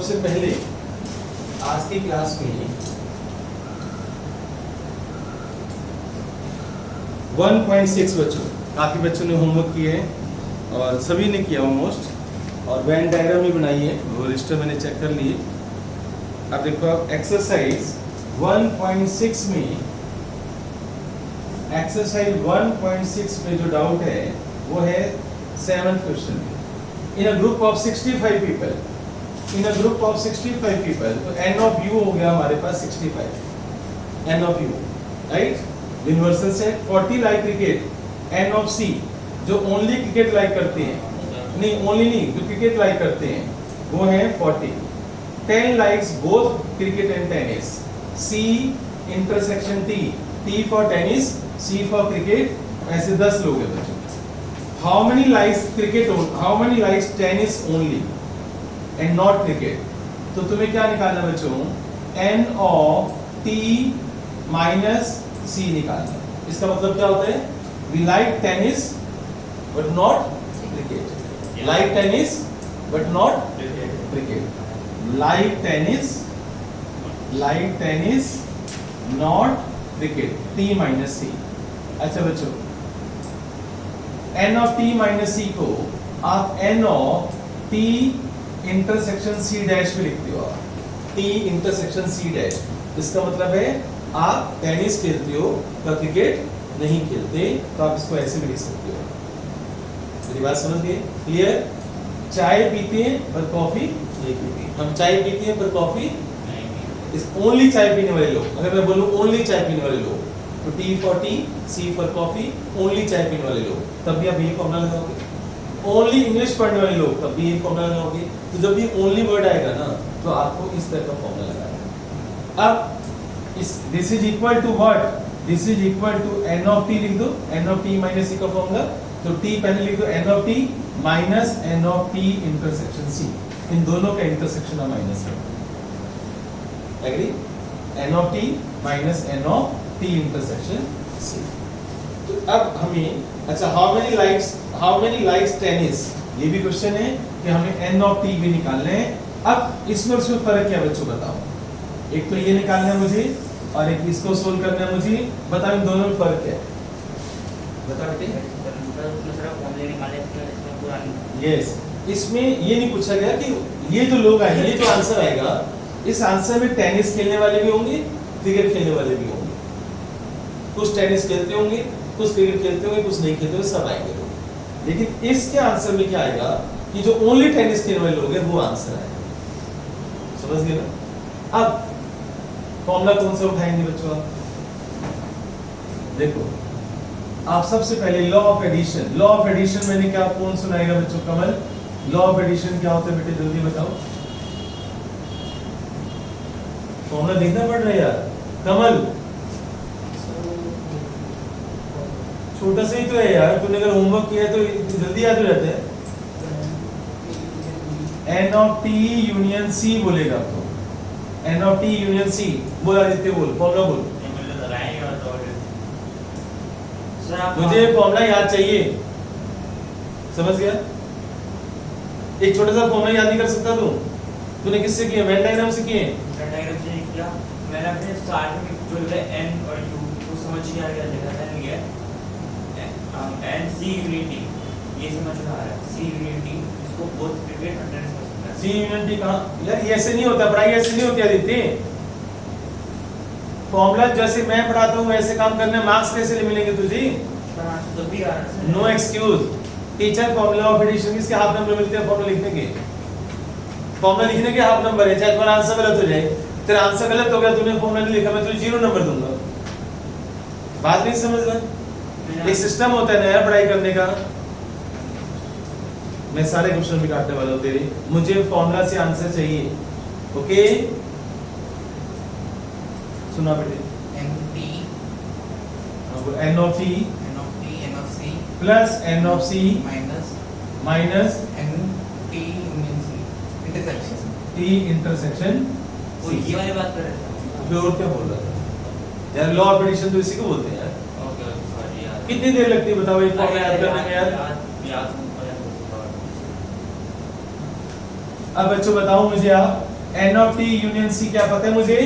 सबसे पहले आज की क्लास में 1.6 बच्चों, काफी बच्चों ने होमवर्क किए हैं और सभी ने किया ऑलमोस्ट, और वेन डायग्राम भी बनाई है, वो रजिस्टर मैंने चेक कर लिए। अब देखो आप एक्सरसाइज 1.6 में, एक्सरसाइज 1.6 में जो डाउट है वो है 7th क्वेश्चन में। In a group of 65 people, in a group of 65 people, तो n ऑफ u हो गया हमारे पास 65, n of u, right. Universal set 40 like cricket, n of c जो ओनली क्रिकेट लाइक करते हैं, नहीं ओनली नहीं, जो क्रिकेट लाइक करते हैं वो है 40। 10 likes both cricket and tennis, c intersection t, t for tennis, c for cricket, ऐसे 10 लोग हैं बच्चों। How many likes cricket? How many likes tennis only and not cricket? तो तुम्हें क्या निकालना बच्चों? n of t minus c निकालना। इसका मतलब क्या होता है? We like tennis but not cricket. Like tennis but not cricket. Like tennis not cricket. t minus c. अच्छा बच्चों, n of t minus c को आप n of t intersection c dash में लिखते हो। t इंटरसेक्शन c डैश, इसका मतलब है आप टेनिस खेलते हो पर क्रिकेट नहीं खेलते, तो आप इसको ऐसे भी लिख सकते हो। मेरी बात समझ गए? क्लियर? चाय पीते हैं पर कॉफी नहीं पीते। हम चाय पीते हैं पर कॉफी नहीं पीते। इस ओनली चाय पीने वाले लोग, अगर मैं बोलूं ओनली चाय पीने वाले लोग, तो T for T, C for coffee, only चाय पीने वाले लोग, तब भी आप ये फॉर्मूला लगाओगे। ओनली इंग्लिश पढ़ने वाले लोग, तब भी ये फॉर्मूला लगाओगे। तो जब भी ओनली वर्ड आएगा ना, तो आपको इस तरह का फॉर्मूला लगाना है। अब इस this is equal to what? This is equal to n of t लिख दो, n of t minus c का फॉर्मूला। तो t पहले लिख दो, n of t minus n of t intersection c, इन दोनों का इंटरसेक्शन का माइनस है। Agree? n of t minus n of t intersection c। तो अब हमें, अच्छा हाउ मेनी लाइक्स टेनिस, ये भी क्वेश्चन है कि हमें n ऑफ t भी निकालना है। अब इसमें उसमें फर्क क्या बच्चों बताओ? एक तो ये निकालना है मुझे और एक इसको सोल्व करना है मुझे। बताओ इन दोनों में फर्क क्या है? बता बेटे। यस, इसमें ये नहीं पूछा गया कि ये जो लोग आएंगे, ये जो आंसर आएगा, इस आंसर में टेनिस खेलने वाले भी होंगे, क्रिकेट खेलने वाले भी होंगे। कुछ टेनिस खेलते होंगे, कुछ क्रिकेट खेलते होंगे, कुछ नहीं खेलते होंगे, सब आएंगे लोग। लेकिन इसके आंसर में क्या आएगा कि जो ओनली टेनिस खेलने वाले लोग हैं वो आंसर आएगा। समझ गए ना? अब फॉर्मूला कौन सा उठाएंगे बच्चों? आप देखो, आप सबसे पहले law of addition, law of addition मैंने क्या, कौन सुनाएगा बच्चों? कमल, लॉ ऑफ एडिशन क्या होता है बेटे, जल्दी बताओ। फॉर्मूला देखना पड़ रहा है यार। कमल, छोटा सा ही तो है यार, तूने अगर होमवर्क किया तो जल्दी याद हो जाता है। n of t union c बोलेगा तो, n of t union c बोल, आदित्य बोल, फॉर्मूला बोल। मुझे फॉर्मूला याद चाहिए, समझ गया? एक छोटा सा फॉर्मूला याद नहीं कर सकता तू? तूने किससे किया? वेन डायग्राम से किए? वेन डायग्राम से नहीं किया मैंने। अपने स्टार्ट में जो है n और u को समझ के आ गया, देखा था नहीं है and C unity, ये समझ में आ रहा है। C unity इसको बोथ क्रिकेट और टेनिस में समझना है। C unity कहाँ यार? ये ऐसे नहीं होता, पढ़ाई ऐसे नहीं होती आदित्य। फॉर्मूला जैसे मैं पढ़ाता हूँ वैसे काम करने, मार्क्स कैसे मिलेंगे तुझे? तो भी आ रहा है। No excuse. Teacher formula of addition किसके हाफ नंबर मिलते हैं? फॉर्मूला लिखने के, फॉर्मूला लिखने के हाफ नंबर है। चाहे तुम्हारा आंसर गलत हो जाए, तेरा आंसर गलत हो गया, तूने फॉर्मूला नहीं लिखा, मैं तुझे 0 नंबर दूंगा। बात नहीं समझ रहा? एक सिस्टम होता है नया पढ़ाई करने का। मैं सारे क्वेश्चन भी काटने वाला हूं तेरे, मुझे फॉर्मूला से आंसर चाहिए। ओके, सुना बेटे। n of t plus n of c minus n t union c intersection t intersection वो ये वाली बात कर रहे थे। फिर और क्या बोल रहा था यार? लॉ ऑफ एडिशन तो इसी को बोलते हैं यार। कितनी देर लगती है बताओ एक फॉर्मूला याद करने में यार? अब बच्चों बताओ मुझे आप, N of T union C क्या पता है मुझे?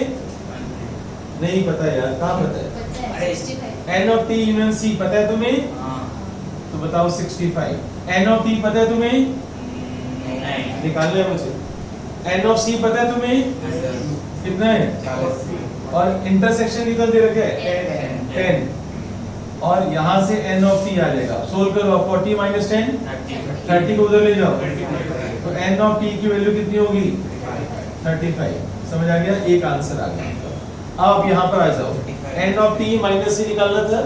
नहीं पता यार, कहाँ पता है? अरे, 65 N of T union C पता है तुम्हें? हाँ, तो बताओ 65। एन ऑफ टी पता है तुम्हें? नहीं, निकालना है मुझे। एन ऑफ सी पता है तुम्हें? कितना है? 40 और इंटरसेक्शन कितना दे रखा है? 10। और यहाँ से एन ऑफ टी आ जाएगा। सोल्व करो। 40 माइनस 10 30 को उधर ले जाओ। तो एन ऑफ टी की वैल्यू कितनी होगी? 35। समझ आ गया? एक आंसर आ गया। अब आप यहाँ पर आ जाओ। एन ऑफ टी माइनस सी निकालना था।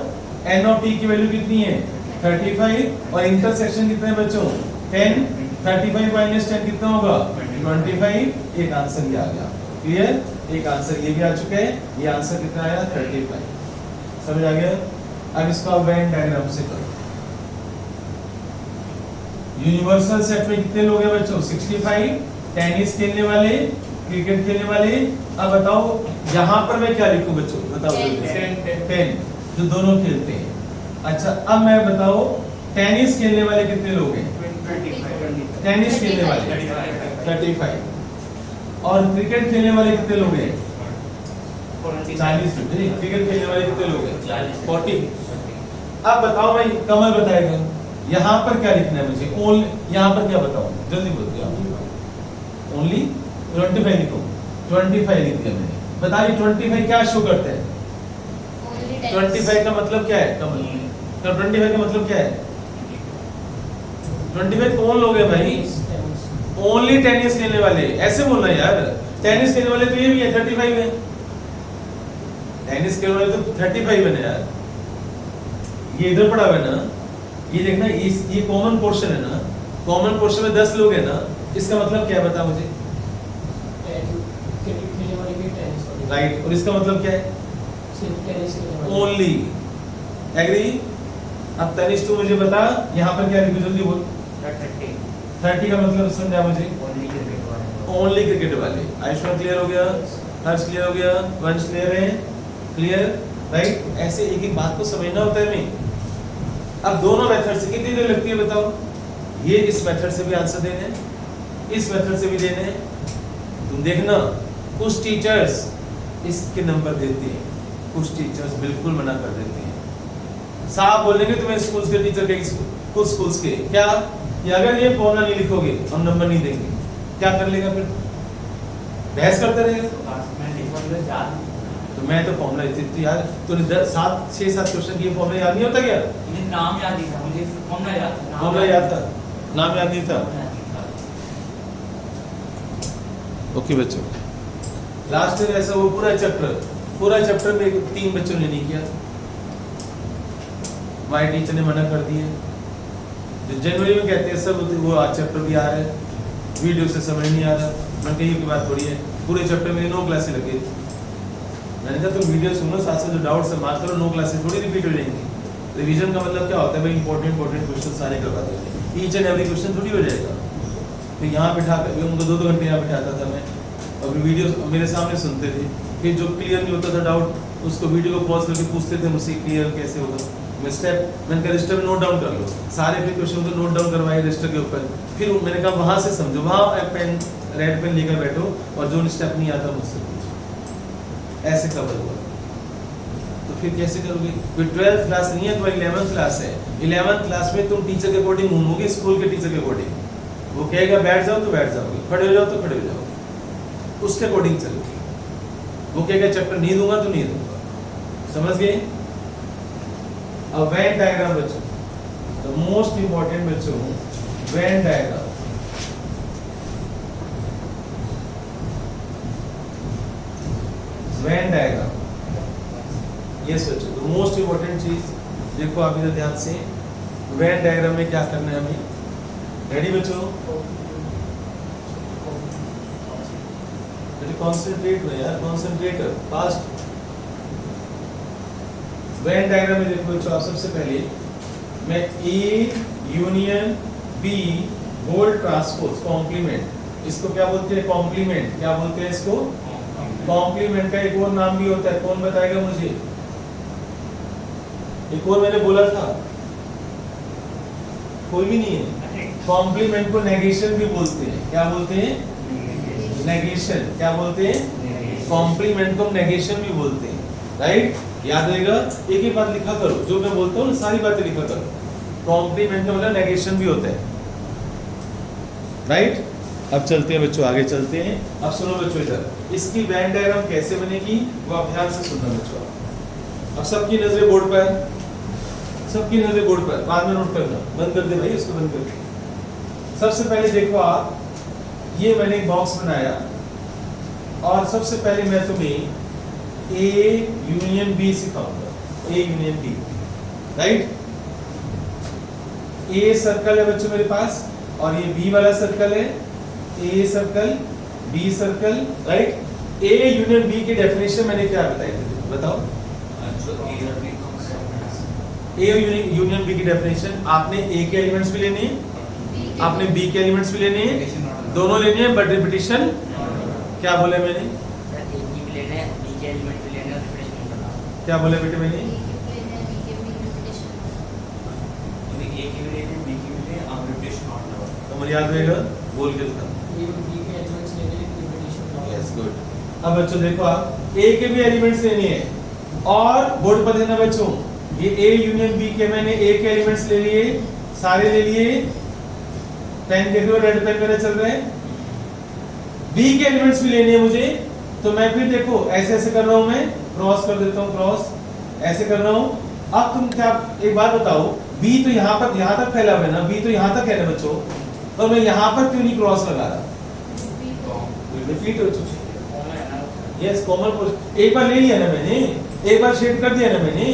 एन ऑफ टी की वैल्यू कितनी है? 35। और इंटरसेक्शन कितने बच्चों? 10। 35 माइनस 10 कितना होगा? 25। एक आंसर ये आ गया। क्लियर? एक आंसर ये भी आ चुका है। ये आंसर कितना आया? 35। समझ आ गया? अब इसको आप वेन डायग्राम से करो। यूनिवर्सल सेट में कितने लोग हैं बच्चों? 65। टेनिस खेलने वाले, क्रिकेट खेलने वाले। अब बताओ यहाँ पर मैं क्या लिखूं बच्चों? बताओ। 10 जो दोनों खेलते हैं। अच्छा अब मैं बताओ टेनिस खेलने वाले कितने लोग हैं? टेनिस खेलने वाले 35। और क्रिकेट खेलने वाले कितने लोग हैं? 40। क्रिकेट खेलने वाले कितने लोग हैं? 40। अब बताओ भाई, कमल बताएगा यहाँ पर क्या लिखना है मुझे? ओनली यहाँ पर क्या बताऊं? जल्दी बोलते हो। ओनली 25 लिखो। 25 लिख दिया मैंने। बताइए 25 क्या शो करता है? 25 का मतलब क्या है कमल? 25 का मतलब क्या है? 25 कौन लोग हैं भाई? ओनली टेनिस खेलने वाले। ऐसे बोलना यार। टेनिस खेलने वाले तो ये भी है 35 है। टेनिस खेलने वाले तो 35 है ना यार। ये इधर पड़ा हुआ है ना। ये देखना, ये कॉमन पोर्शन है ना। कॉमन पोर्शन में 10 लोग है ना। इसका मतलब क्या है बता मुझे? राइट। और इसका मतलब क्या है? ओनली। एग्री? अब तनिष तू मुझे बता यहाँ पर क्या लिखूं? जल्दी बोल। 30 का मतलब समझा मुझे? ओनली क्रिकेट वाले। आयुष्मान क्लियर हो गया? हर्ष क्लियर हो गया? वंश क्लियर है? क्लियर? राइट। ऐसे एक एक बात को समझना होता है नहीं। अब दोनों मेथड से कितनी देर लगती है बताओ? ये इस मेथड से भी आंसर देने, इस मेथड से भी देने। तुम देखना कुछ टीचर्स इसके नंबर देते हैं, कुछ टीचर्स बिल्कुल मना कर देते हैं। साफ बोलेंगे तुम्हें स्कूल्स के टीचर के, कुछ स्कूल्स के क्या, कि अगर ये फॉर्मूला नहीं लिखोगे हम नंबर नहीं देंगे। क्या कर लेगा फिर? बहस करते रहेगा। तो मैं तो फॉर्मूला इतनी यार तूने 6-7 क्वेश्चन की फॉर्मूला याद नहीं होता क्या? मुझे नाम याद नहीं था, मुझे फॉर्मूला याद था। फॉर्मूला याद था, नाम याद नहीं था। ओके बच्चों, लास्ट में ऐसा वो पूरा चैप्टर में 3 बच्चों ने नहीं किया। हमारे टीचर ने मना कर दिए। जो जनवरी में कहते हैं सब वो चैप्टर भी आ रहा है, वीडियो से समझ नहीं आ रहा। मैं कहीं की बात थोड़ी है, पूरे चैप्टर में 9 क्लासें लगी। मैंने कहा तुम वीडियो सुनो, साथ साथ जो डाउट से मार्क करो। 9 क्लासेस थोड़ी रिपीट हो जाएंगी। रिवीजन का मतलब क्या होता है भाई? इंपॉर्टेंट क्वेश्चन सारे करवा देंगे। ईच एंड एवरी क्वेश्चन थोड़ी हो जाएगा। तो यहाँ बिठा कर उनको 2-2 घंटे यहाँ बिठाता था मैं, और वीडियो मेरे सामने सुनते थे। फिर जो क्लियर नहीं होता था डाउट, उसको वीडियो को पॉज करके पूछते थे मुझसे क्लियर कैसे होगा। मैं मैंने कहा रजिस्टर में नोट डाउन कर लो। सारे फिर क्वेश्चन को नोट डाउन करवाए रजिस्टर के ऊपर। फिर मैंने कहा वहाँ से समझो, वहाँ रेड पेन लेकर बैठो और जो स्टेप नहीं आता मुझसे पूछो। ऐसे कवर हुआ। तो फिर कैसे करोगे? फिर 12th क्लास नहीं है, तुम्हारी 11th क्लास है। 11th क्लास में तुम टीचर के अकॉर्डिंग घूमोगे, स्कूल के टीचर के अकॉर्डिंग। वो कहेगा बैठ जाओ तो बैठ जाओगे, खड़े हो जाओ तो खड़े हो जाओगे, उसके अकॉर्डिंग चलोगे। वो कहेगा चैप्टर नहीं दूंगा तो नहीं दूंगा। समझ गए? अब वेन डायग्राम बच्चों, द मोस्ट इंपॉर्टेंट बच्चों, Venn diagram. Venn diagram, yes बच्चों, द मोस्ट इंपॉर्टेंट चीज देखो आप इधर ध्यान से। वेन डायग्राम में क्या करना है हमें? रेडी बच्चों? कॉन्सेंट्रेट में यार, कॉन्सेंट्रेटर फास्ट। वेन डायग्राम में देखो बच्चों, आप सबसे पहले मैं A union B whole transpose complement, इसको क्या बोलते हैं? कॉम्प्लीमेंट। क्या बोलते हैं इसको? कॉम्प्लीमेंट का एक और नाम भी होता है, कौन बताएगा मुझे? एक और मैंने बोला था, कोई भी नहीं है। कॉम्प्लीमेंट को नेगेशन भी बोलते हैं। क्या बोलते हैं? नेगेशन क्या बोलते हैं? कॉम्प्लीमेंट को नेगेशन भी बोलते हैं, राइट? याद रहेगा, एक एक बात लिखा करो, जो मैं बोलता हूँ सारी बातें लिखा करो। कॉम्प्लीमेंट का मतलब नेगेशन भी होता है, राइट? अब चलते हैं बच्चों, आगे चलते हैं। अब सुनो बच्चों, इधर इसकी वेन डायग्राम कैसे बनेगी वो आप ध्यान से सुनना बच्चों। अब सबकी नजरें बोर्ड पर, सबकी नजरें बोर्ड पर, बाद में नोट करना। बंद कर दे भाई, उसको बंद कर दे। सबसे पहले देखो आप, ये मैंने एक बॉक्स बनाया और सबसे पहले मैं तुम्हें ए यूनियन बी सिखाऊंगा। A union B, right? A circle है बच्चों मेरे पास और ये बी वाला सर्कल है। A circle, B circle, right? A union B की डेफिनेशन मैंने क्या बताई थी, बताओ? ए यूनियन बी की डेफिनेशन, आपने ए के एलिमेंट्स भी लेने हैं, आपने बी के एलिमेंट्स भी लेने हैं, दोनों लेने हैं, बट रिपीटिशन क्या बोले मैंने? क्या बोले बेटे मैंने? तो मुझे याद रहेगा, बोल के दिखा। Yes, good. अब बच्चों देखो, आप ए के भी एलिमेंट्स लेने हैं और बोर्ड पर देना बच्चों। ये ए यूनियन बी के, मैंने ए के एलिमेंट्स ले लिए, सारे ले लिए। पेन देख लो, रेड पेन मेरा चल रहा है। बी के एलिमेंट्स भी लेने हैं मुझे, तो मैं फिर देखो ऐसे ऐसे कर रहा हूं, मैं क्रॉस कर देता हूं, क्रॉस ऐसे कर रहा हूं। अब तुम क्या, एक बात बताओ, बी तो यहाँ पर, यहाँ तक फैला हुआ है ना, बी तो यहाँ तक है ना बच्चों, और मैं यहाँ पर क्यों नहीं क्रॉस लगा रहा? रिपीट हो चुकी है। यस, कॉमन एक बार ले लिया ना मैंने, एक बार शेड कर दिया ना मैंने,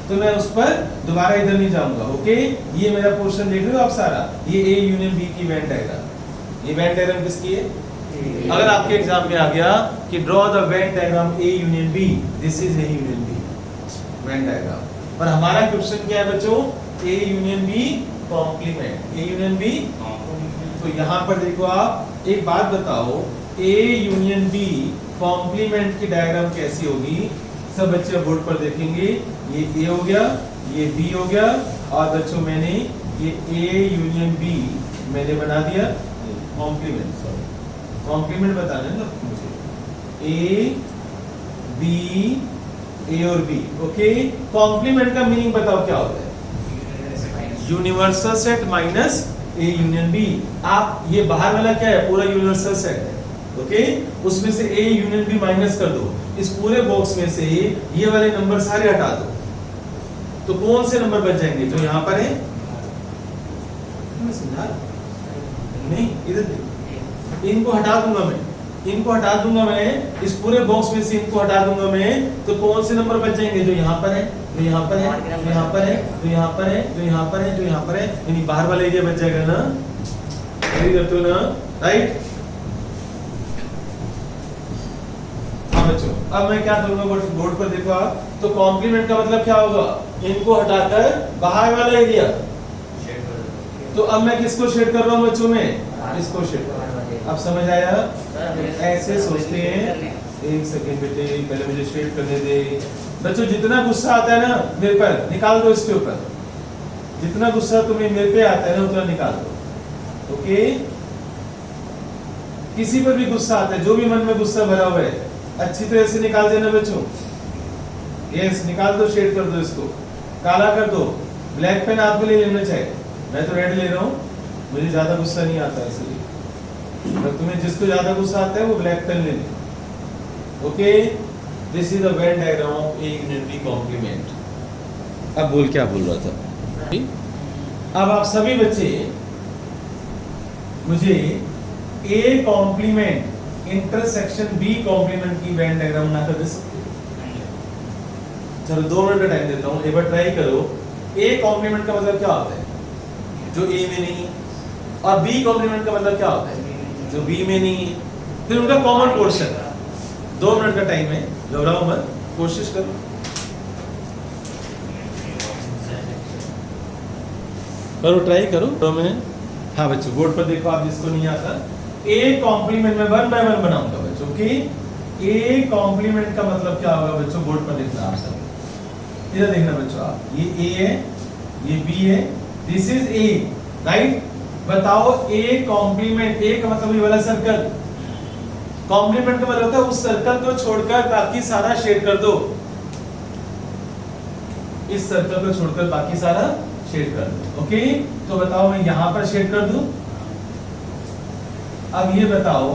तो मैं उस पर दोबारा इधर नहीं जाऊंगा। ओके, ये मेरा पोर्शन देख रहे हो आप सारा, ये ए यूनियन बी की वेन डायग्राम। ये वेन डायग्राम किसकी है? अगर आपके एग्जाम में आ गया कि draw the Venn diagram A union B, this is A union B Venn diagram. पर हमारा क्वेश्चन क्या है बच्चों? A union B complement, A union B. तो यहाँ पर देखो आप, एक बात बताओ, ए यूनियन बी कॉम्प्लीमेंट की डायग्राम कैसी होगी? सब बच्चे बोर्ड पर देखेंगे, ये ए हो गया, ये बी हो गया, और बच्चों मैंने ये ए यूनियन बी मैंने बना दिया कॉम्प्लीमेंट। सॉरी, कॉम्प्लीमेंट बताना है ना मुझे, ए बी, ए और बी। ओके, कॉम्प्लीमेंट का मीनिंग बताओ क्या होता है? Universal set minus A union B. आप ये बाहर वाला क्या है? पूरा यूनिवर्सल सेट है, ओके? उसमें से ए यूनियन बी माइनस कर दो, इस पूरे बॉक्स में से ये वाले नंबर सारे हटा दो, तो कौन से नंबर बच जाएंगे? जो यहाँ पर है, नहीं इधर, इनको हटा दूंगा मैं, इनको हटा दूंगा मैं, इस पूरे बॉक्स में से इनको हटा दूंगा मैं, तो कौन से नंबर बच जाएंगे? जो यहाँ पर है, जो यहाँ पर है, जो यहाँ पर है, जो यहाँ पर है, जो यहाँ पर है, जो यहाँ पर है, यानी बाहर वाला एरिया बच जाएगा ना? एग्री करते हो ना? राइट? हाँ बच्चों, अब मैं क्या करूंगा, बोर्ड पर देखो आप, तो कॉम्प्लीमेंट का मतलब क्या होगा? इनको हटाकर बाहर वाला एरिया। तो अब मैं किसको शेड कर रहा हूँ बच्चों में? इसको शेड कर रहा हूँ। अब समझ आया? ऐसे सोचते हैं, एक सेकंड बेटे, पहले मुझे शेड करने दे। बच्चों, जितना गुस्सा आता है ना मेरे पर, निकाल दो इसके ऊपर। जितना गुस्सा तुम्हें मेरे पे आता है ना, उतना निकाल दो। ओके, किसी पर भी गुस्सा आता है, जो भी मन में गुस्सा भरा हुआ है, अच्छी तरह से निकाल देना बच्चों। यस, निकाल दो, शेड कर दो, इसको काला कर दो। ब्लैक पेन आप भी ले लेना चाहिए, मैं तो रेड ले रहा हूँ, मुझे ज्यादा गुस्सा नहीं आता, इसलिए तुम्हें जिसको ज्यादा गुस्सा आता है वो ब्लैक पेन ले ले। Okay, this is the Venn diagram of A union B complement. अब बोल, क्या बोल रहा था? अब आप सभी बच्चे मुझे A complement intersection B complement की वेन डायग्राम बना कर दे सकते हो? चलो 2 मिनट का टाइम देता हूँ, एक बार ट्राई करो। ए कॉम्प्लीमेंट का मतलब क्या होता है? जो ए में नहीं है। और बी कॉम्प्लीमेंट का मतलब क्या होता है? जो बी में नहीं है। फिर उनका कॉमन पोर्शन। 2 मिनट का टाइम है, घबराओ मत, कोशिश करो। करो, ट्राई करो। तो मैं, हाँ बच्चों, बोर्ड पर देखो आप, जिसको नहीं आता, ए कॉम्प्लीमेंट में 1 बाय 1 बनाऊंगा बच्चों। ओके, ए कॉम्प्लीमेंट का मतलब क्या होगा बच्चों? बोर्ड पर देखना आप सब, इधर देखना बच्चों आप, ये ए है, ये बी है, दिस इज ए, राइट? बताओ ए कॉम्प्लीमेंट, ए का मतलब ये वाला सर्कल, कॉम्प्लीमेंट का मतलब होता है उस सर्कल को छोड़कर बाकी सारा शेड कर दो, इस सर्कल को छोड़कर बाकी सारा शेड कर दो। ओके, तो बताओ मैं यहां पर शेड कर दूं। अब ये बताओ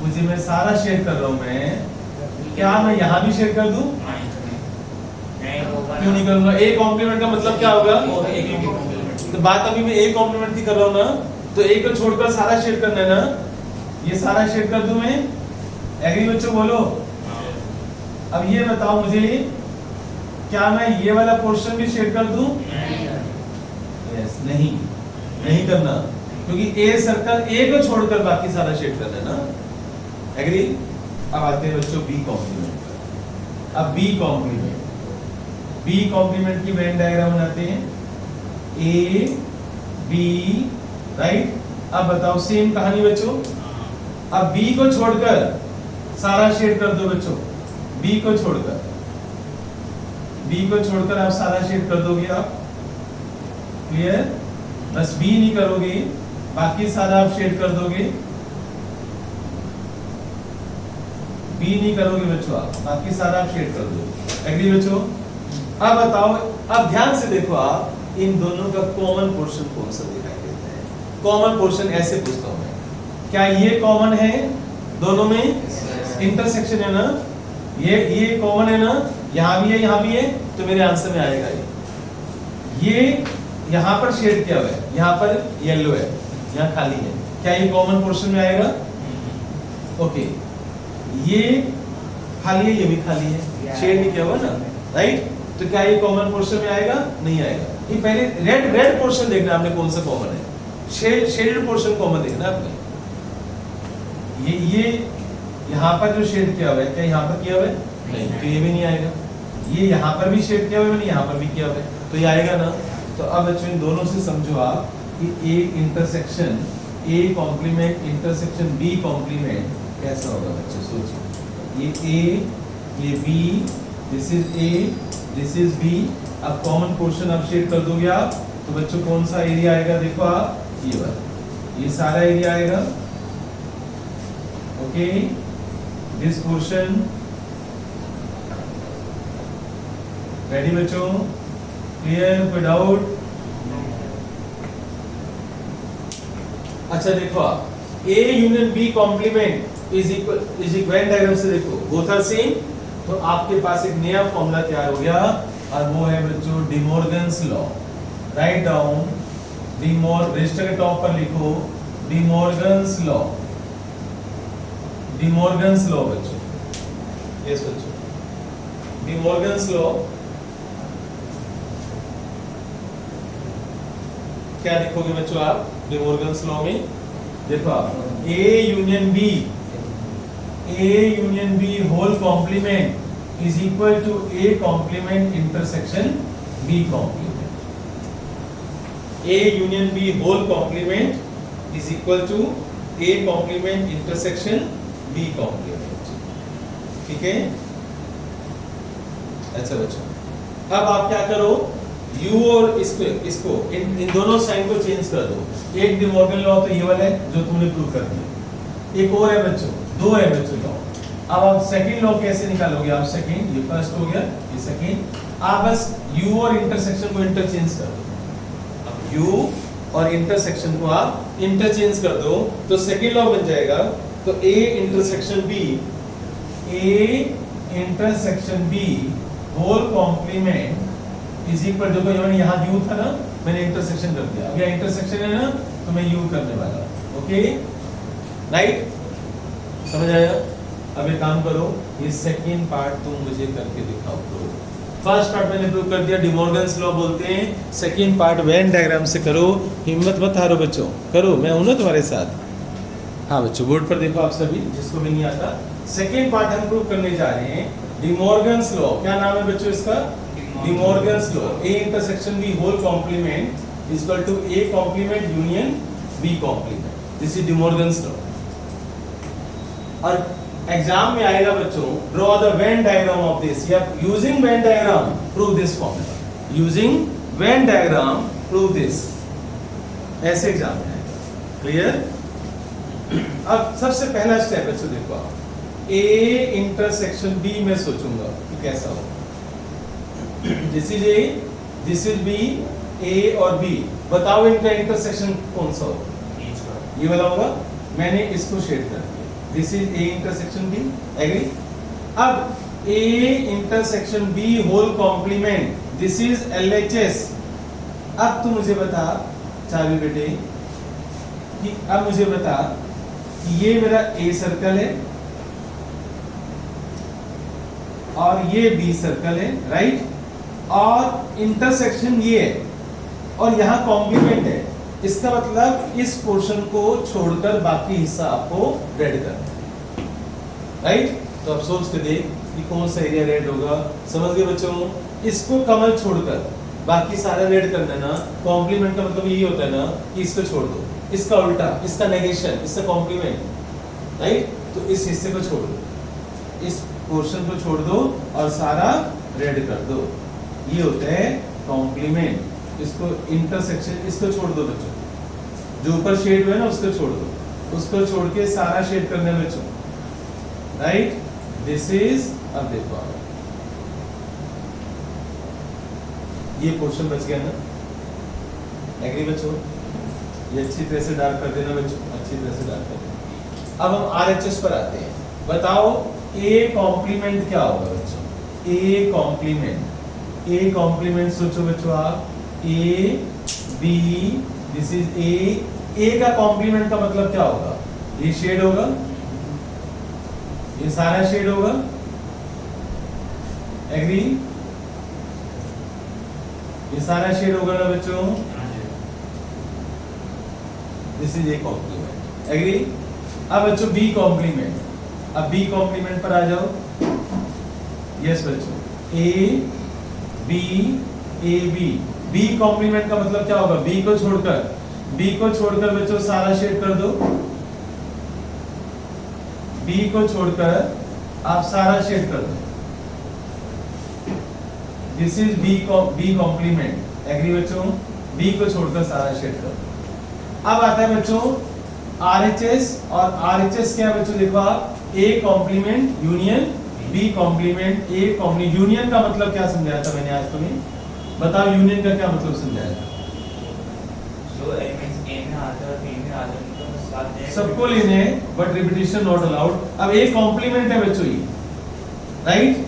मुझे, मैं सारा शेड कर रहा हूं, मैं क्या मैं यहां भी शेड कर दूं? क्यों नहीं करूंगा? ए कॉम्प्लीमेंट का मतलब क्या होगा? तो बात अभी मैं ए कॉम्प्लीमेंट की कर रहा हूं ना, तो ए को छोड़कर सारा शेड करना है ना, ये सारा शेड कर दूं मैं। एग्री बच्चों बोलो। अब ये बताओ मुझे, क्या मैं ये वाला पोर्शन भी शेड कर दूं? यस, नहीं, नहीं करना, क्योंकि ए सर्कल ए को छोड़कर बाकी सारा शेड करना है ना। एग्री? अब आते हैं बच्चों बी कॉम्प्लीमेंट पर। अब बी कॉम्प्लीमेंट की वेन डायग्राम बनाते हैं, ए बी, राइट। अब बताओ सेम कहानी बच्चों, अब बी को छोड़कर सारा शेड कर दो बच्चों, बी को छोड़कर आप सारा शेड कर दोगे आप। क्लियर? बस बी नहीं करोगे, बाकी सारा आप शेड कर दोगे। बी नहीं करोगे बच्चों आप, बाकी सारा आप शेड कर दोगे। एग्री बच्चों? अब बताओ, अब ध्यान से देखो आप, इन दोनों का कॉमन पोर्शन कौन सा दिखाई देता है? कॉमन पोर्शन ऐसे पूछता हूं मैं, क्या ये कॉमन है दोनों में? इंटरसेक्शन है ना, ये कॉमन है ना, यहां भी है यहां भी है, तो मेरे आंसर में आएगा ये यहां पर शेड किया हुआ है, यहां पर येलो है, यहां खाली है, क्या ये कॉमन पोर्शन में आएगा? ओके, ये खाली है, ये भी खाली है, शेड नहीं किया हुआ ना, राइट। तो क्या ये कॉमन पोर्शन में आएगा? नहीं आएगा। ये पहले रेड पोर्शन देखना आपने कौन सा कॉमन है, शेडेड पोर्शन कॉमन देखना आपने। ये यहाँ पर जो शेड किया हुआ है, क्या यहाँ पर किया हुआ है? नहीं, तो ये भी नहीं आएगा। ये यहाँ पर भी शेड किया हुआ है, मैंने यहाँ पर भी किया हुआ है, तो ये आएगा ना। तो अब बच्चों इन दोनों से समझो आप कि A intersection A complement intersection B complement कैसा होगा बच्चों, सोचो। ये ए, ये B, this is A, this is B. अब कॉमन पोर्शन आप शेड कर दोगे आप, तो बच्चों कौन सा एरिया आएगा? देखो आप, ये वाला, ये सारा एरिया आएगा। Okay, this portion. रेडी बच्चों? क्लियर? कोई डाउट? अच्छा देखो आप, A union B complement is equal diagram से देखो, बोथ आर सेम, तो आपके पास एक नया फॉर्मूला तैयार हो गया, और वो है बच्चों De Morgan's law. Write down, register के टॉप पर लिखो डिमॉर्गन्स लॉ। डिमॉर्गन्स लॉ बच्चों, यस बच्चों, डिमॉर्गन्स लॉ। क्या लिखोगे बच्चों आप डिमॉर्गन्स लॉ में? देखो आप, A union B whole complement is equal to A complement intersection B complement. A union B whole complement is equal to A complement intersection B complement. ठीक है? अच्छा बच्चों, अब आप क्या करो, U और इसको इन दोनों साइन को चेंज कर दो। एक डिमॉर्गन लॉ तो ये वाला है जो तुमने प्रूव कर दिया, एक और है बच्चों, दो है बच्चों लॉ। अब आप सेकंड लॉ कैसे निकालोगे? आप सेकंड, ये फर्स्ट हो गया, ये सेकंड, आप बस U और इंटरसेक्शन को इंटरचेंज कर दो। अब U और इंटरसेक्शन को आप इंटरचेंज कर दो, तो सेकंड लॉ बन जाएगा। तो A intersection B whole complement is equal, देखो मैंने यहाँ U था ना, मैंने इंटरसेक्शन कर दिया, अब यहाँ इंटरसेक्शन है ना, तो मैं U करने वाला। Okay, right? समझ आया? अब एक काम करो, ये सेकंड पार्ट तुम मुझे करके दिखाओ। फर्स्ट पार्ट मैंने प्रूव कर दिया, डिमॉर्गन्स लॉ बोलते हैं। सेकंड पार्ट वेन डायग्राम से करो, हिम्मत मत हारो बच्चों, करो, मैं हूं ना तुम्हारे साथ। हाँ बच्चों, बोर्ड पर देखो आप सभी, जिसको भी नहीं आता। सेकंड पार्ट हम प्रूव करने जा रहे हैं, डिमॉर्गन्स लॉ। क्या नाम है बच्चों इसका? De Morgan's law. A intersection B whole complement is equal to A complement union B complement. This is De Morgan's law. और एग्जाम में आएगा बच्चों, draw the Venn diagram of this, या using Venn diagram prove this formula. Using Venn diagram prove this, ऐसे exam में आएगा। Clear? अब सबसे पहला स्टेप बच्चों देखो आप, A इंटरसेक्शन B में सोचूंगा कि कैसा हो। This is A, this is B, A और B, बताओ इनका इंटरसेक्शन कौन सा होगा? बीच का ये वाला होगा। मैंने इसको शेड कर दिया, this is A intersection B, agree? अब A intersection B whole complement, this is LHS। अब तू मुझे बता चाबी बेटे कि अब मुझे बता कि ये मेरा A सर्कल है और ये B सर्कल है, राइट? और इंटरसेक्शन ये है और यहाँ कॉम्प्लीमेंट है। इसका मतलब इस पोर्शन को छोड़कर बाकी हिस्सा आपको रेड करना है, राइट? तो अब सोच के देख कि कौन सा एरिया रेड होगा। समझ गए बच्चों? इसको कमल छोड़कर बाकी सारा रेड कर देना। कॉम्प्लीमेंट का मतलब ये होता है ना कि इसको छोड़ दो, इसका उल्टा, इसका नेगेशन, इसका कॉम्प्लीमेंट, राइट? तो इस हिस्से को छोड़ दो, इस पोर्शन को छोड़ दो और सारा रेड कर दो। ये होता है कॉम्प्लीमेंट। इसको इंटरसेक्शन, इसको छोड़ दो बच्चों, जो ऊपर शेड हुआ है ना उसको छोड़ दो, उसको छोड़ के सारा शेड करने में बच्चों, राइट? दिस इज, अब देखो आप ये पोर्शन बच गया ना, एग्री बच्चों? ये अच्छी तरह से डार्क कर देना बच्चों, अच्छी तरह से डार्क कर देना। अब हम RHS पर आते हैं। बताओ A कॉम्प्लीमेंट क्या होगा बच्चों? A कॉम्प्लीमेंट, A कॉम्प्लीमेंट सोचो बच्चों आप, A B, this is A का कॉम्प्लीमेंट का मतलब क्या होगा? ये शेड होगा, ये सारा शेड होगा, एग्री? ये सारा शेड होगा ना बच्चों? This is A complement, agree? अब बच्चों B कॉम्प्लीमेंट, अब B कॉम्प्लीमेंट पर आ जाओ। यस बच्चों, A B A B, B complement का मतलब क्या होगा? B को छोड़कर बच्चों सारा शेड कर दो। B को छोड़कर आप सारा शेड कर दो। This is B complement, agree बच्चों? B को छोड़कर सारा शेड कर दो। अब आता है बच्चों RHS, और RHS क्या है बच्चों? देखो आप, A complement union B complement A complement. Union का मतलब क्या समझाया था मैंने आज तुम्हें? बताओ यूनियन का क्या मतलब समझाया था? जो एलिमेंट्स A में आते हैं और B में आते हैं उनको साथ में सबको लेने हैं, बट रिपीटिशन नॉट अलाउड। अब A कॉम्प्लीमेंट है बच्चों ये, राइट?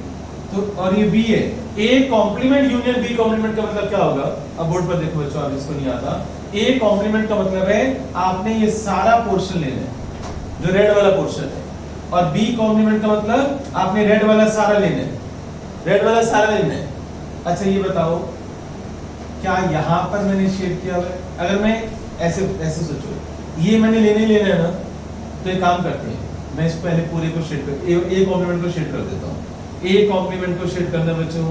तो और ये B है। A complement union B complement का मतलब क्या होगा? अब बोर्ड पर देखो बच्चों, आप इसको नहीं आता। A कॉम्प्लीमेंट का मतलब है आपने ये सारा पोर्शन लेना है जो रेड वाला पोर्शन है, और B कॉम्प्लीमेंट का मतलब आपने रेड वाला सारा लेना है, रेड वाला सारा लेना है। अच्छा ये बताओ, क्या यहाँ पर मैंने शेड किया हुआ है? अगर मैं ऐसे ऐसे सोचो, ये मैंने लेना है ना, तो एक काम करते हैं, मैं इस पहले पूरे को शेड कर A कॉम्प्लीमेंट को शेड कर देता हूँ। A कॉम्प्लीमेंट को शेड करना बच्चों,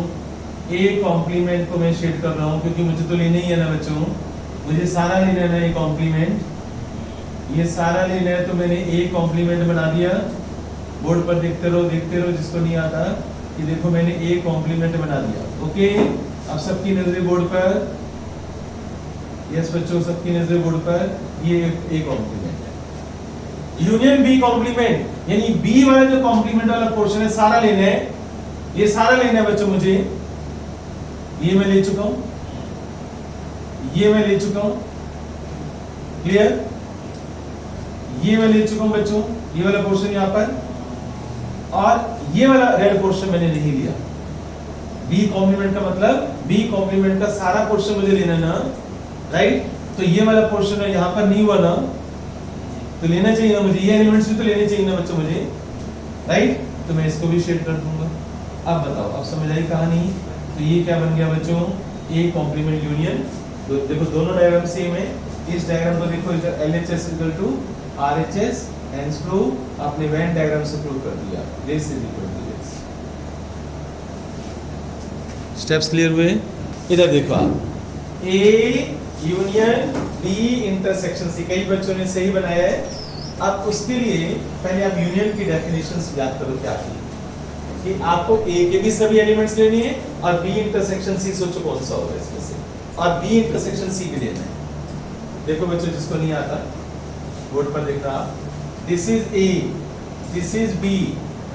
A कॉम्प्लीमेंट को मैं शेड कर रहा हूँ क्योंकि मुझे तो लेना ही है ना बच्चों, मुझे सारा लेना है ना A कॉम्प्लीमेंट, ये सारा लेना है, तो मैंने A कॉम्प्लीमेंट बना दिया। बोर्ड पर देखते रहो जिसको नहीं आता कि देखो मैंने A कॉम्प्लीमेंट बना दिया। ओके, अब सबकी नजरें बोर्ड पर, यस बच्चों सबकी नजरें बोर्ड पर, ये A कॉम्प्लीमेंट है। यूनियन B कॉम्प्लीमेंट, यानी B वाला जो कॉम्प्लीमेंट वाला पोर्शन है सारा लेना है, ये सारा लेना है बच्चों मुझे। ये मैं ले चुका हूं, ये मैं ले चुका हूं, क्लियर? ये मैं ले चुका हूं बच्चों, ये वाला पोर्शन यहां पर, और ये वाला रेड पोर्शन मैंने नहीं लिया। B कॉम्प्लीमेंट का मतलब B कॉम्प्लीमेंट का सारा पोर्शन मुझे लेना ना, राइट? तो ये वाला पोर्शन है यहां पर नहीं हुआ ना, तो लेना चाहिए ना मुझे, ये एलिमेंट्स भी तो लेने चाहिए ना बच्चों मुझे, राइट? तो मैं इसको भी शेड कर दूंगा। अब बताओ, अब समझ आई कहानी? तो ये क्या बन गया बच्चों? A complement union. तो देखो दोनों डायग्राम सेम है। इस डायग्राम को देखो, इधर LHS equal to RHS, hence prove, आपने वेन डायग्राम से प्रूव कर दिया। This is equal to this. Steps clear हुए? इधर देखो आप, A union B intersection C, कई बच्चों ने सही बनाया है। अब उसके लिए पहले आप यूनियन की डेफिनेशंस याद करो क्या थी, कि आपको A के भी सभी एलिमेंट्स लेनी है और B इंटरसेक्शन C सोचो कौन सा होगा इसमें से, और B इंटरसेक्शन C भी लेना है। देखो बच्चों जिसको नहीं आता बोर्ड पर देखना आप, this is A, this is B,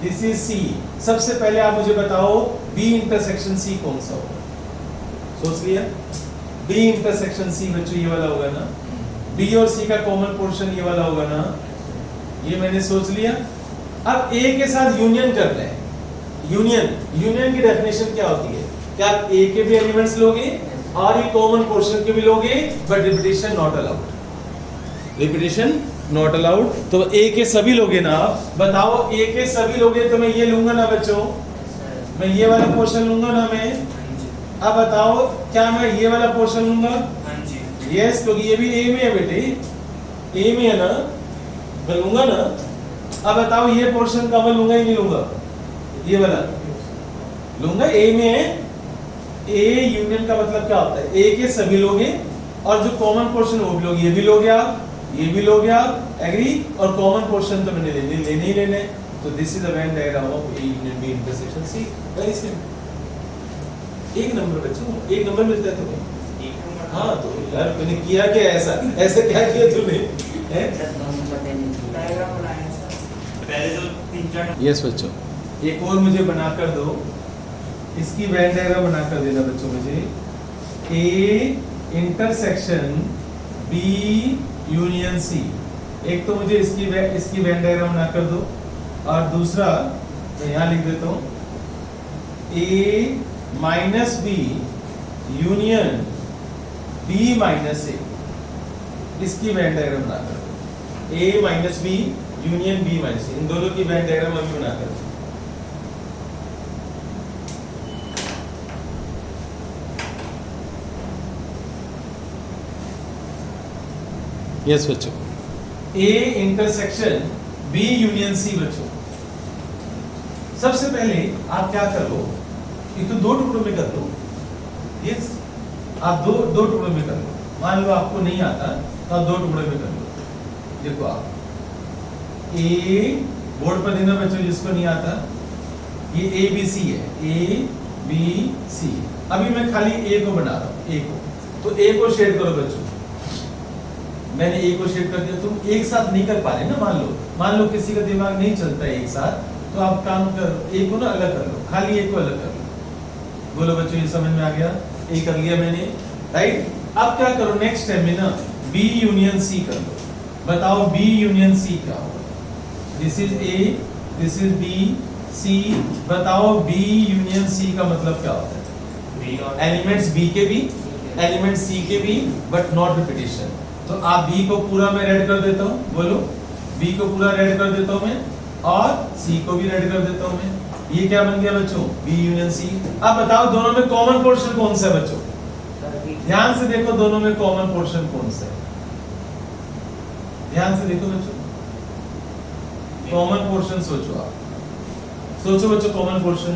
this is C. सबसे पहले आप मुझे बताओ बी इंटरसेक्शन सी कौन सा होगा? सोच लिया? बी इंटरसेक्शन सी बच्चों ये वाला होगा ना? बी और सी का कॉमन पोर्शन ये वाला होगा ना? ये मैंने सोच लिया। अब ए के साथ यूनियन कर रहे हैं। यूनियन की डेफिनेशन क्या होती है? क्या आप ए के भी एलिमेंट्स लोगे और ये कॉमन पोर्शन के भी लोगे, but repetition not allowed. Repetition not allowed. तो ए के सभी लोगे ना? बताओ ए के सभी लोगे तो मैं ये लूंगा ना बच्चों? मैं ये वाला पोर्शन लूंगा ना मैं? अब बताओ क्या मैं ये वाला पोर्शन लूंगा? यस, क्योंकि ये भी ए में है बेटे, ए में है ना, मैं लूंगा ना। अब बताओ ये पोर्शन का मैं लूंगा ही नहीं लूंगा? ये वाला लूंगा, ए में है। ए यूनियन का मतलब क्या होता है? ए के सभी लोगे और जो कॉमन पोर्शन वो भी लोगे, ये भी लोगे आप, ये भी लोगे आप, एग्री? और कॉमन पोर्शन तो मैंने लेने ही लेने। तो this is the Venn diagram of A union B intersection C. Very simple. एक नंबर बच्चों, एक नंबर मिलता है तुम्हें। हाँ तो यार मैंने किया क्या ऐसा? ऐसा क्या किया तूने? पहले तो 3-4 यस बच्चों, एक और मुझे बना कर दो। इसकी वेन डायग्राम बना कर देना बच्चों मुझे। A intersection B union C. एक तो मुझे इसकी वेन डायग्राम बना कर दो, और दूसरा मैं यहाँ लिख देता हूँ A minus B union B minus A. इसकी वेन डायग्राम बना कर दो। A minus B union B minus A, इन दोनों की वेन डायग्राम अभी बना कर दो। यस बच्चों, A intersection B union C. बच्चों सबसे पहले आप क्या कर लो, ये तो दो टुकड़ों में कर लो। यस, आप दो टुकड़ों में कर लो। मान लो आपको नहीं आता तो आप दो टुकड़ों में कर लो। देखो आप ए बोर्ड पर देना बच्चों जिसको नहीं आता, ये ए बी सी है, ए बी सी। अभी मैं खाली ए को बना रहा हूं, ए को। तो ए को शेड करो बच्चों। मैंने ए को शेड कर दिया। तुम एक साथ नहीं कर पा रहे ना, मान लो किसी का दिमाग नहीं चलता है एक साथ, तो आप काम कर, ए को ना अलग कर लो, खाली ए को अलग कर लो। बोलो बच्चों ये समझ में आ गया? ए कर लिया मैंने, राइट? अब क्या करो, नेक्स्ट स्टेप में ना बी यूनियन सी कर लो। बताओ बी यूनियन सी क्या होगा? This is A, this is B, C. बताओ बी यूनियन सी का मतलब क्या होता है? एलिमेंट्स बी के भी, एलिमेंट सी के भी, बट नॉट रिपीटेशन। तो आप बी को पूरा मैं रेड कर देता हूँ। बोलो, बी को पूरा रेड कर देता हूँ मैं, और सी को भी रेड कर देता हूँ मैं। ये क्या बन गया बच्चों? B union C. अब बताओ दोनों में कॉमन पोर्शन कौन सा है बच्चों? ध्यान से देखो, दोनों में कॉमन पोर्शन कौन सा है? ध्यान से देखो बच्चों, कॉमन पोर्शन सोचो आप, सोचो बच्चों कॉमन पोर्शन।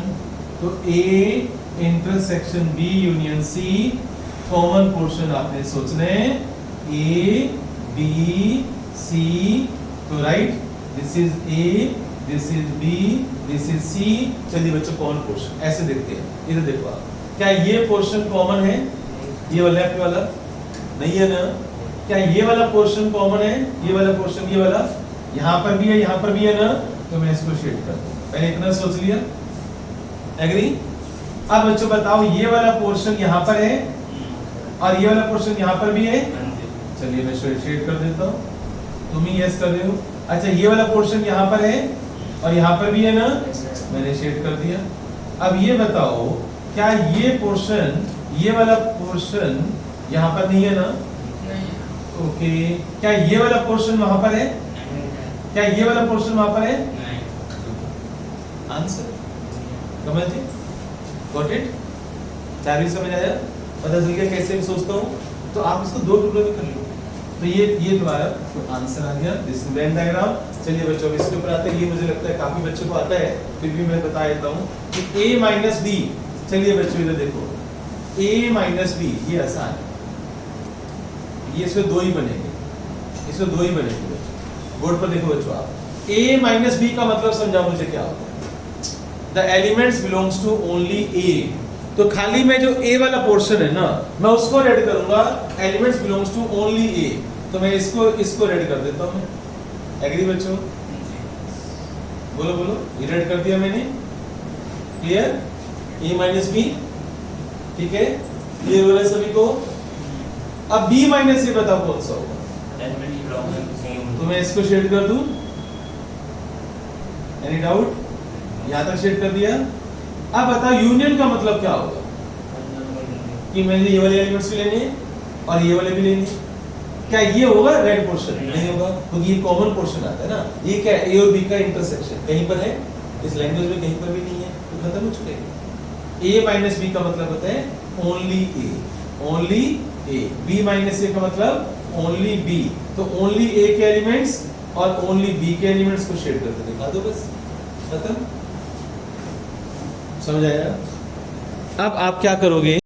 तो A intersection B union C, common portion आपने सोचने ए बी सी। तो right, this is A, this is B, this is C. चलिए बच्चों कॉमन पोर्शन ऐसे देखते हैं। इधर देखो आप, क्या ये पोर्शन कॉमन है? ये वाला लेफ्ट वाला नहीं है ना? क्या ये वाला पोर्शन कॉमन है? ये वाला पोर्शन, ये वाला यहाँ पर भी है, यहाँ पर भी है ना? तो मैं इसको शेड कर दूं। पहले इतना सोच लिया, एग्री? अब बच्चों बताओ ये वाला पोर्शन यहाँ पर है और ये वाला पोर्शन यहाँ पर भी है। चलिए मैं शेड कर देता हूँ, तुम ही यस कर रहे हो। अच्छा ये वाला पोर्शन यहाँ पर है और यहाँ पर भी है ना? मैंने शेड कर दिया। अब ये बताओ क्या ये पोर्शन, ये वाला पोर्शन यहाँ पर नहीं है ना? ओके, क्या ये वाला पोर्शन वहां पर है? क्या ये वाला पोर्शन वहां पर है? Answer Kamal ji, got it? चार भी समझ आया? पता चल गया कैसे भी सोचता हूँ? तो आप इसको दो टुकड़ों में कर लो। तो ये तुम्हारा आंसर आ गया, दिस इज वेन डायग्राम। चलिए बच्चों इसके ऊपर आते हैं। ये मुझे लगता है काफी बच्चों को आता है, फिर भी मैं बता देता हूँ कि a माइनस बी। चलिए बच्चों इधर देखो, a माइनस बी, ये आसान है। ये इसमें दो ही बनेंगे, इसमें दो ही बनेंगे। बोर्ड पर देखो बच्चों आप, a माइनस बी का मतलब समझाओ मुझे क्या होता है? The elements belongs to only a। तो खाली मैं जो a वाला पोर्शन है ना, मैं उसको रेड करूंगा, elements belongs to only a। तो मैं इसको रेड कर देता हूं। एग्री बच्चों? बोलो बोलो, इरेट कर दिया मैंने, क्लियर, a माइनस बी, ठीक है, क्लियर हो रहा है सभी को। अब b माइनस ए बताओ कौन सा होगा, एलिमेंट बिलोंग टू तो मैं इसको शेड कर दूं, एनी डाउट, यहां तक शेड कर दिया। अब बताओ यूनियन का मतलब क्या होगा, कि मैंने ये वाले एलिमेंट्स भी लेने और ये वाले भी लेने, क्या ये होगा रेड पोर्शन, नहीं होगा, क्योंकि ये कॉमन पोर्शन आता है ना, ये क्या है, ए और बी का इंटरसेक्शन कहीं पर है, इस लैंग्वेज में कहीं पर भी नहीं है, तो खत्म हो चुके हैं। ए माइनस बी का मतलब होता है ओनली ए, ओनली ए, बी माइनस ए का मतलब ओनली बी, तो ओनली ए के एलिमेंट्स और ओनली बी के एलिमेंट्स को शेड करके दिखा दो, बस खत्म, समझ आया। अब आप क्या करोगे,